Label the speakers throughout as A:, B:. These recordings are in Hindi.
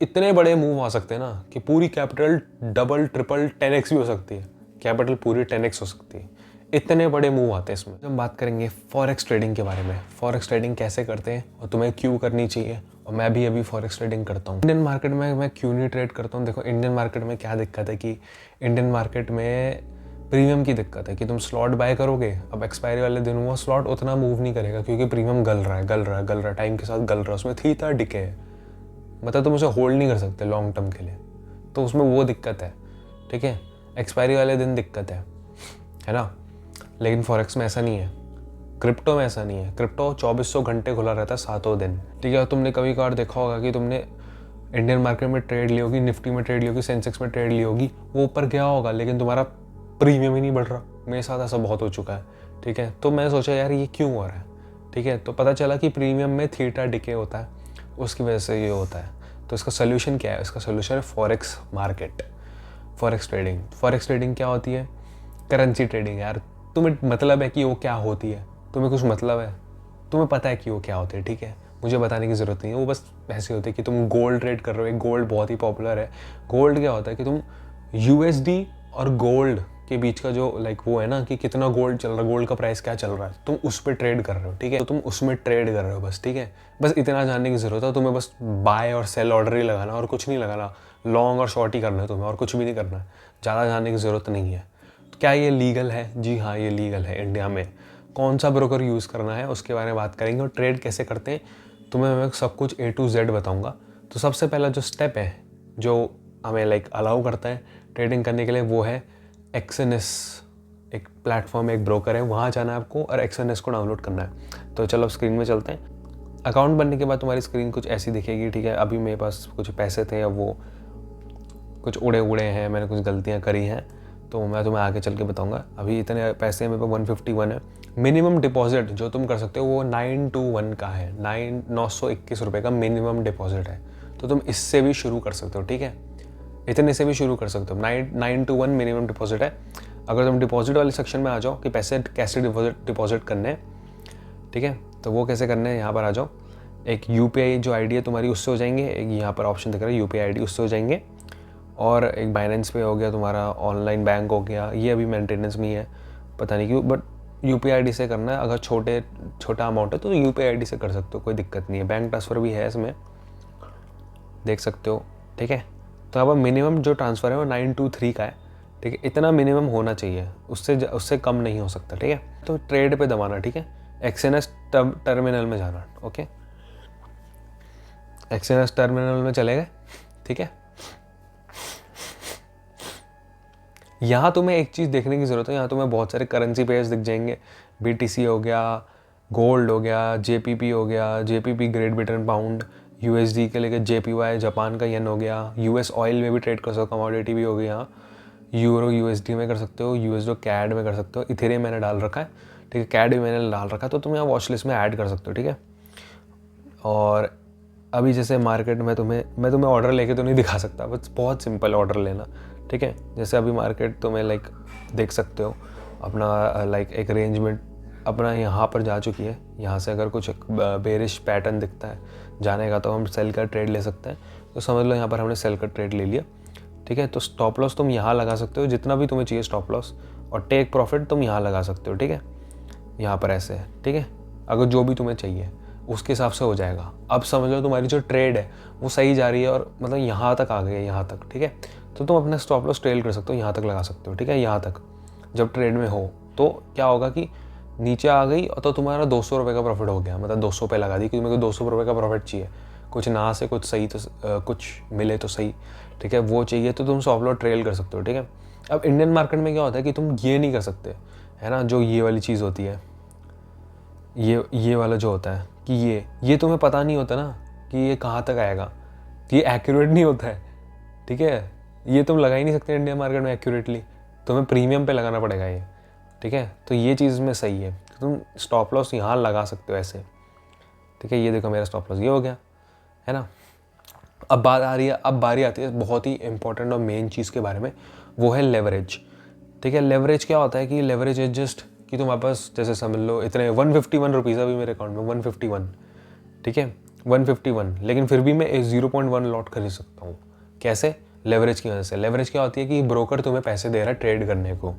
A: इतने बड़े मूव आ सकते हैं ना कि पूरी कैपिटल डबल ट्रिपल 10x भी हो सकती है, कैपिटल पूरी 10x हो सकती है। इतने बड़े मूव आते हैं इसमें। हम बात करेंगे फॉरेक्स ट्रेडिंग के बारे में, फॉरेक्स ट्रेडिंग कैसे करते हैं और तुम्हें क्यों करनी चाहिए, और मैं भी अभी फॉरेक्स ट्रेडिंग करता हूँ। इंडियन मार्केट में मैं क्यों नहीं ट्रेड करता हूँ? देखो, इंडियन मार्केट में क्या दिक्कत है कि इंडियन मार्केट में प्रीमियम की दिक्कत है कि तुम स्लॉट बाय करोगे, अब एक्सपायरी वाले दिन वो स्लॉट उतना मूव नहीं करेगा क्योंकि प्रीमियम गल रहा है, टाइम के साथ गल रहा है, उसमें थीटा डिके है, मतलब तुम उसे होल्ड नहीं कर सकते लॉन्ग टर्म के लिए, तो उसमें वो दिक्कत है। ठीक है, एक्सपायरी वाले दिन दिक्कत है ना। लेकिन फॉरेक्स में ऐसा नहीं है, क्रिप्टो में ऐसा नहीं है। क्रिप्टो 2400 घंटे खुला रहता है, 7 दिन। ठीक है, तुमने कभी कभार देखा होगा कि तुमने इंडियन मार्केट में ट्रेड ली होगी, निफ्टी में ट्रेड ली होगी, सेंसेक्स में ट्रेड ली होगी, वो ऊपर गया होगा लेकिन तुम्हारा प्रीमियम ही नहीं बढ़ रहा। मेरे साथ ऐसा बहुत हो चुका है। ठीक है, तो मैं सोचा यार ये क्यों हो रहा है। ठीक है, तो पता चला कि प्रीमियम में थीटा डिके होता है, उसकी वजह से ये होता है। तो इसका सोल्यूशन क्या है? इसका सोल्यूशन है forex market, forex trading. Forex trading क्या होती है? Currency trading. यार तुम्हें मतलब है कि वो क्या होती है? तुम्हें कुछ मतलब है? तुम्हें पता है कि वो क्या होती है? ठीक है, मुझे बताने की ज़रूरत नहीं है। वो बस ऐसे होती है कि तुम गोल्ड ट्रेड कर रहे हो, गोल्ड बहुत ही पॉपुलर है। गोल्ड क्या होता है कि तुम यूएसडी और गोल्ड के बीच का जो वो है ना कि कितना गोल्ड चल रहा है, गोल्ड का प्राइस क्या चल रहा है, तुम उस पर ट्रेड कर रहे हो। ठीक है, तो तुम उसमें ट्रेड कर रहे हो बस। ठीक है, बस इतना जानने की ज़रूरत है तुम्हें, बस बाय और सेल ऑर्डर ही लगाना और कुछ नहीं लगाना, लॉन्ग और शॉर्ट ही करना है तुम्हें और कुछ भी नहीं करना है, ज़्यादा जानने की ज़रूरत नहीं है। तो क्या ये लीगल है? जी हाँ, ये लीगल है इंडिया में। कौन सा ब्रोकर यूज़ करना है उसके बारे में बात करेंगे, और ट्रेड कैसे करते हैं तुम्हें मैं सब कुछ A to Z बताऊंगा। तो सबसे पहला जो स्टेप है जो हमें अलाउ करता है ट्रेडिंग करने के लिए, वो है एक्सएनएस। एक प्लेटफॉर्म, एक ब्रोकर है, वहाँ जाना है आपको और एक्सएनएस को डाउनलोड करना है। तो चलो स्क्रीन में चलते हैं। अकाउंट बनने के बाद तुम्हारी स्क्रीन कुछ ऐसी दिखेगी। ठीक है, अभी मेरे पास कुछ पैसे थे, अब वो कुछ उड़े हैं, मैंने कुछ गलतियाँ करी हैं, तो मैं तुम्हें आगे चल के बताऊंगा। अभी इतने पैसे मेरे पास 151 है। मिनिमम डिपॉजिट जो तुम कर सकते हो वो 921 का है, 921 रुपये का मिनिमम डिपॉजिट है। तो तुम इससे भी शुरू कर सकते हो। ठीक है, इतने से भी शुरू कर सकते हो। 921 मिनिमम डिपॉजिट है। अगर तुम डिपॉजिट वाले सेक्शन में आ जाओ कि पैसे कैसे डिपॉजिट करने हैं, ठीक है, तो वो कैसे करने हैं, यहाँ पर आ जाओ। एक UPI जो ID है तुम्हारी, उससे हो जाएंगे। एक यहाँ पर ऑप्शन दिख रहा है UPI ID, उससे हो जाएंगे। और एक बाइनेंस पे हो गया तुम्हारा, ऑनलाइन बैंक हो गया, ये अभी मेंटेनेंस में ही है, पता नहीं क्यों, बट UPI ID से करना है। अगर छोटा अमाउंट है तो UPI ID से कर सकते हो, कोई दिक्कत नहीं है। बैंक ट्रांसफ़र भी है इसमें, देख सकते हो। ठीक है, तो अब मिनिमम जो ट्रांसफ़र है वो 923 का है। ठीक है, इतना मिनिमम होना चाहिए, उससे कम नहीं हो सकता। ठीक है, तो ट्रेड पे दबाना। ठीक है, एक्सएनएस टर्मिनल में जाना। ओके, एक्सएनएस टर्मिनल में चले गए। ठीक है, यहाँ तुम्हें एक चीज़ देखने की ज़रूरत है। यहाँ तुम्हें बहुत सारे करेंसी पेयर्स दिख जाएंगे। BTC हो गया, गोल्ड हो गया, JPP हो गया, JPP great Britain pound, USD के लेके JPY जापान का येन हो गया, US ऑयल में भी ट्रेड कर सकते हो, कमोडिटी भी हो गई। यहाँ यूरो USD में कर सकते हो, USD CAD में कर सकते हो, इथेरियम मैंने डाल रखा है। ठीक है, CAD भी मैंने डाल रखा है, तो तुम यहाँ वॉच लिस्ट में ऐड कर सकते हो। ठीक है, और अभी जैसे मार्केट में मैं तुम्हें ऑर्डर लेके तो नहीं दिखा सकता, बस बहुत सिंपल ऑर्डर लेना। ठीक है, जैसे अभी मार्केट तुम्हें देख सकते हो अपना एक अरेंजमेंट अपना यहाँ पर जा चुकी है। यहाँ से अगर कुछ बेरिश पैटर्न दिखता है जाने का, तो हम सेल का ट्रेड ले सकते हैं। तो समझ लो यहाँ पर हमने सेल का ट्रेड ले लिया। ठीक है, तो स्टॉप लॉस तुम यहाँ लगा सकते हो जितना भी तुम्हें चाहिए स्टॉप लॉस, और टेक प्रॉफिट तुम यहाँ लगा सकते हो। ठीक है, यहाँ पर ऐसे है। ठीक है, अगर जो भी तुम्हें चाहिए उसके हिसाब से हो जाएगा। अब समझ लो तुम्हारी जो ट्रेड है वो सही जा रही है और मतलब यहाँ तक आ गई है, यहाँ तक। ठीक है, तो तुम अपना स्टॉप लॉस ट्रेल कर सकते हो, यहाँ तक लगा सकते हो। ठीक है, यहाँ तक जब ट्रेड में हो तो क्या होगा कि नीचे आ गई तो तुम्हारा 200 रुपये का प्रॉफिट हो गया, मतलब 200 पे लगा दी क्योंकि मेरे को 200 रुपये का प्रॉफिट चाहिए, कुछ ना से कुछ सही तो कुछ मिले तो सही। ठीक है, वो चाहिए तो तुम स्टॉप लॉस ट्रेल कर सकते हो। ठीक है, अब इंडियन मार्केट में क्या होता है कि तुम ये नहीं कर सकते, है ना, जो ये वाली चीज़ होती है, ये वाला जो होता है कि ये तुम्हें पता नहीं होता ना कि ये कहाँ तक आएगा, ये एक्यूरेट नहीं होता है। ठीक है, ये तुम लगा ही नहीं सकते इंडियन मार्केट में एक्यूरेटली, तुम्हें प्रीमियम पे लगाना पड़ेगा ये। ठीक है, तो ये चीज़ में सही है, तुम स्टॉप लॉस यहाँ लगा सकते हो ऐसे। ठीक है, ये देखो मेरा स्टॉप लॉस ये हो गया, है ना। अब बारी आती है बहुत ही इंपॉर्टेंट और मेन चीज़ के बारे में, वो है लेवरेज। ठीक है, लेवरेज क्या होता है कि लेवरेज इज जस्ट कि तुम्हारे पास जैसे समझ लो इतने 151 रुपीज़ अभी मेरे अकाउंट में 151। ठीक है, 151, लेकिन फिर भी मैं 0.1 लॉट खरीद सकता हूँ। कैसे? लेवरेज की वजह से। लेवरेज क्या होती है कि ब्रोकर तुम्हें पैसे दे रहा है ट्रेड करने को,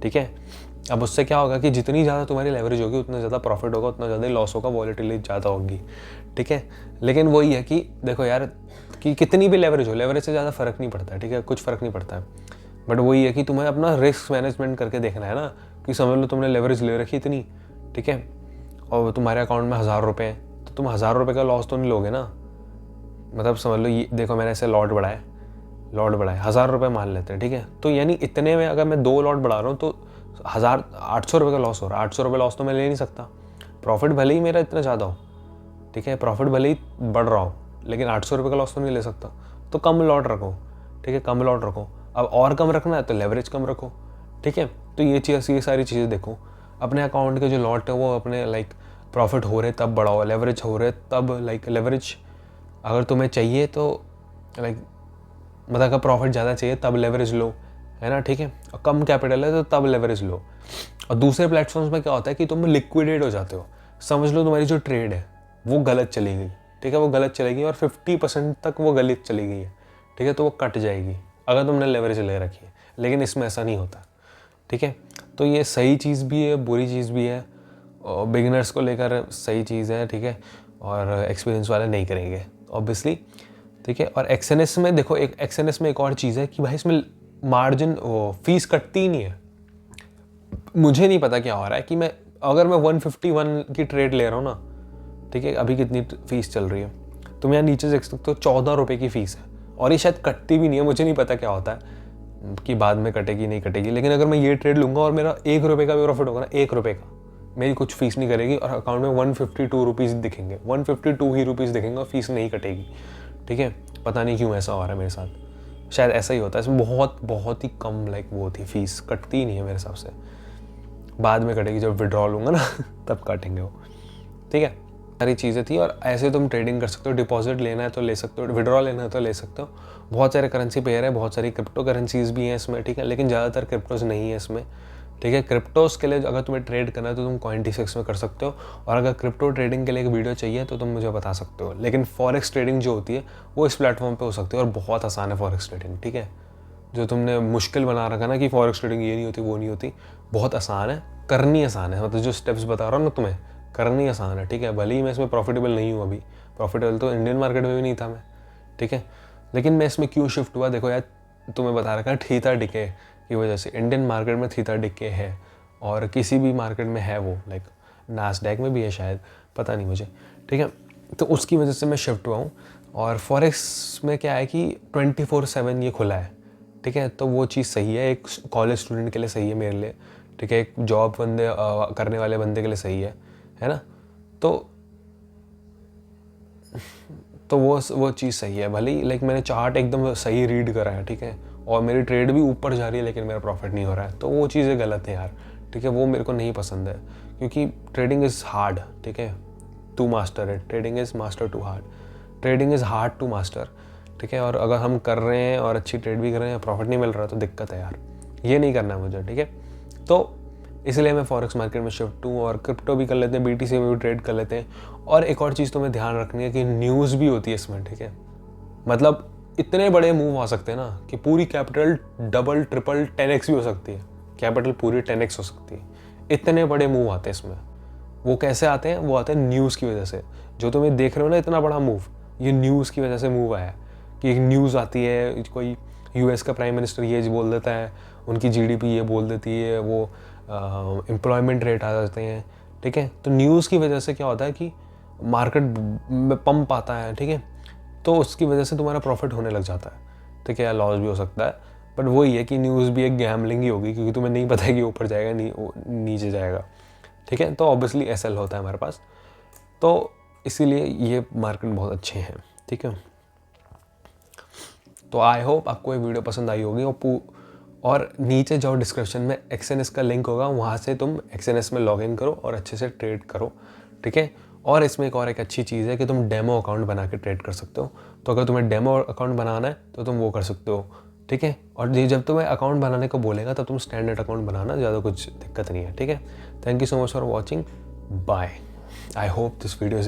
A: ठीक है। अब उससे क्या होगा कि जितनी ज़्यादा तुम्हारी लेवरेज होगी उतना ज़्यादा प्रॉफिट होगा, उतना ज़्यादा लॉस होगा, वॉलेटिलिटी ज़्यादा होगी, ठीक है। लेकिन वही है कि देखो यार कि कितनी भी लेवरेज हो, लेवरेज से ज़्यादा फ़र्क नहीं पड़ता है, ठीक है, कुछ फ़र्क नहीं पड़ता है। बट वही है कि तुम्हें अपना रिस्क मैनेजमेंट करके देखना है ना, कि समझ लो तुमने लेवरेज ले रखी इतनी, ठीक है, और तुम्हारे अकाउंट में 1000 रुपये हैं, तो तुम 1000 रुपये का लॉस तो नहीं लोगे ना। मतलब समझ लो ये देखो मैंने ऐसे लॉट बढ़ाए 1000 रुपये मान लेते हैं, ठीक है। तो यानी इतने में अगर मैं 2 लॉट बढ़ा रहा हूँ तो 800 रुपये का लॉस हो रहा है। 800 रुपये लॉस तो मैं ले नहीं सकता। प्रॉफिट भले ही मेरा इतना ज़्यादा हो, ठीक है, प्रॉफिट भले ही बढ़ रहा हो, लेकिन 800 रुपये का लॉस तो नहीं ले सकता। तो कम लॉट रखो, ठीक है, कम लॉट रखो। अब और कम रखना है तो लेवरेज कम रखो, ठीक है। तो ये सारी चीज़ें देखो। अपने अकाउंट के जो लॉट है वो अपने लाइक प्रॉफिट हो रहे तब बढ़ाओ, लेवरेज हो रहे तब लाइक लेवरेज अगर तुम्हें चाहिए तो लाइक मतलब अगर प्रॉफिट ज़्यादा चाहिए तब लेवरेज लो, है ना, ठीक है। और कम कैपिटल है तो तब लेवरेज लो। और दूसरे प्लेटफॉर्म्स में क्या होता है कि तुम लिक्विडेट हो जाते हो। समझ लो तुम्हारी जो ट्रेड है वो गलत चली गई, ठीक है, वो गलत चलेगी और 50% तक वो गलत चली गई है, ठीक है, तो वो कट जाएगी अगर तुमने लेवरेज ले रखी है। लेकिन इसमें ऐसा नहीं होता, ठीक है। तो ये सही चीज़ भी है, बुरी चीज़ भी है, और बिगिनर्स को लेकर सही चीज़ है, ठीक है, और एक्सपीरियंस वाले नहीं करेंगे ऑब्वियसली, ठीक है। और एक्सएनएस में देखो, एक एक्सएनएस में एक और चीज़ है कि भाई इसमें मार्जिन फीस कटती ही नहीं है। मुझे नहीं पता क्या हो रहा है कि मैं अगर मैं 151 की ट्रेड ले रहा हूँ ना, ठीक है, अभी कितनी फ़ीस चल रही है, तुम यहाँ नीचे देख सकते हो 14 रुपये की फ़ीस है, और ये शायद कटती भी नहीं है। मुझे नहीं पता क्या होता है कि बाद में कटेगी नहीं कटेगी, लेकिन अगर मैं ये ट्रेड लूँगा और मेरा 1 रुपये का भी प्रॉफिट होगा ना, 1 रुपये का, मेरी कुछ फीस नहीं करेगी और अकाउंट में 152 रुपीज़ दिखेंगे, 152 ही रुपीज़ दिखेंगे और फीस नहीं कटेगी, ठीक है। पता नहीं क्यों ऐसा हो रहा है मेरे साथ, शायद ऐसा ही होता है। इसमें बहुत ही कम लाइक वो होती है, फीस कटती ही नहीं है मेरे हिसाब से। बाद में कटेगी जब विड्रॉ लूँगा ना तब काटेंगे वो, ठीक है। सारी चीज़ें थी और ऐसे तुम ट्रेडिंग कर सकते हो। डिपॉजिट लेना है तो ले सकते हो, विड्रॉ लेना है तो ले सकते हो। बहुत सारे करेंसी पेयर है, बहुत सारी क्रिप्टो करेंसीज भी हैं इसमें, ठीक है, लेकिन ज़्यादातर क्रिप्टोज नहीं है इसमें, ठीक है। क्रिप्टोज के लिए अगर तुम्हें ट्रेड करना है तो तुम Coin-T6 में कर सकते हो, और अगर क्रिप्टो ट्रेडिंग के लिए एक वीडियो चाहिए तो तुम मुझे बता सकते हो। लेकिन फॉरेक्स ट्रेडिंग जो होती है वो इस प्लेटफॉर्म पे हो सकती है और बहुत आसान है फॉरेक्स ट्रेडिंग, ठीक है। जो तुमने मुश्किल बना रखा ना कि फॉरेक्स ट्रेडिंग ये नहीं होती वो नहीं होती, बहुत आसान है, करनी आसान है। मतलब जो स्टेप्स बता रहा हूँ ना तुम्हें, करनी आसान है, ठीक है। भले ही मैं इसमें प्रॉफिटेबल नहीं हूँ, अभी प्रॉफिटेबल तो इंडियन मार्केट में भी नहीं था मैं, ठीक है, लेकिन मैं इसमें क्यों शिफ्ट हुआ देखो यार, तुम्हें बता रखा है थीटा डिके की वजह से। इंडियन मार्केट में थीटा डिके है और किसी भी मार्केट में है, वो लाइक नास्डैक में भी है शायद, पता नहीं मुझे, ठीक है। तो उसकी वजह से मैं शिफ्ट हुआ हूँ। और फॉरेक्स में क्या है कि 24/7 ये खुला है, ठीक है, तो वो चीज़ सही है, एक कॉलेज स्टूडेंट के लिए सही है मेरे लिए, ठीक है, एक जॉब बंदे करने वाले बंदे के लिए सही है ना। तो वो चीज़ सही है। भले ही लाइक मैंने चार्ट एकदम सही रीड करा है, ठीक है, और मेरी ट्रेड भी ऊपर जा रही है लेकिन मेरा प्रॉफिट नहीं हो रहा है, तो वो चीज़ें गलत है यार, ठीक है, वो मेरे को नहीं पसंद है। क्योंकि ट्रेडिंग इज़ हार्ड, ठीक है, to master it. Trading is master to hard, trading is hard to master, ठीक है। और अगर हम कर रहे हैं और अच्छी ट्रेड भी कर रहे हैं, प्रॉफिट नहीं मिल रहा तो दिक्कत है यार, ये नहीं करना है मुझे, ठीक है। तो इसलिए मैं फॉरेक्स मार्केट में शिफ्ट हूँ, और क्रिप्टो भी कर लेते हैं, BTC में भी ट्रेड कर लेते हैं। और एक और चीज़ तुम्हें ध्यान रखनी है कि न्यूज़ भी होती है इसमें, ठीक है। मतलब इतने बड़े मूव आ सकते हैं ना कि पूरी कैपिटल डबल ट्रिपल 10x भी हो सकती है, कैपिटल पूरी 10x हो सकती है। इतने बड़े मूव आते हैं इसमें। वो कैसे आते हैं? वो आते हैं न्यूज़ की वजह से। जो तुम्हें देख रहे हो ना इतना बड़ा मूव, ये न्यूज़ की वजह से मूव आया है। कि एक न्यूज़ आती है, कोई US का प्राइम मिनिस्टर ये बोल देता है, उनकी GDP ये बोल देती है, वो एम्प्लॉयमेंट रेट आ जाते हैं, ठीक है। तो न्यूज़ की वजह से क्या होता है कि मार्केट में पंप आता है, ठीक है, तो उसकी वजह से तुम्हारा प्रॉफिट होने लग जाता है, ठीक है, या लॉस भी हो सकता है। बट वही है कि न्यूज़ भी एक गैम्बलिंग ही होगी, क्योंकि तुम्हें नहीं पता है कि ऊपर जाएगा नीचे जाएगा, ठीक है। तो ऑब्वियसली SL होता है हमारे पास, तो इसीलिए ये मार्केट बहुत अच्छे हैं, ठीक है। तो आई होप आपको ये वीडियो पसंद आई होगी, और नीचे जाओ डिस्क्रिप्शन में XNS का लिंक होगा, वहाँ से तुम XNS में लॉग इन करो और अच्छे से ट्रेड करो, ठीक है। और इसमें एक अच्छी चीज़ है कि तुम डेमो अकाउंट बना के ट्रेड कर सकते हो। तो अगर तुम्हें डेमो अकाउंट बनाना है तो तुम वो कर सकते हो, ठीक है। और जब तुम्हें अकाउंट बनाने को बोलेगा तब तुम स्टैंडर्ड अकाउंट बनाना, ज़्यादा कुछ दिक्कत नहीं है, ठीक है। Thank you so much for watching, bye. I hope this video is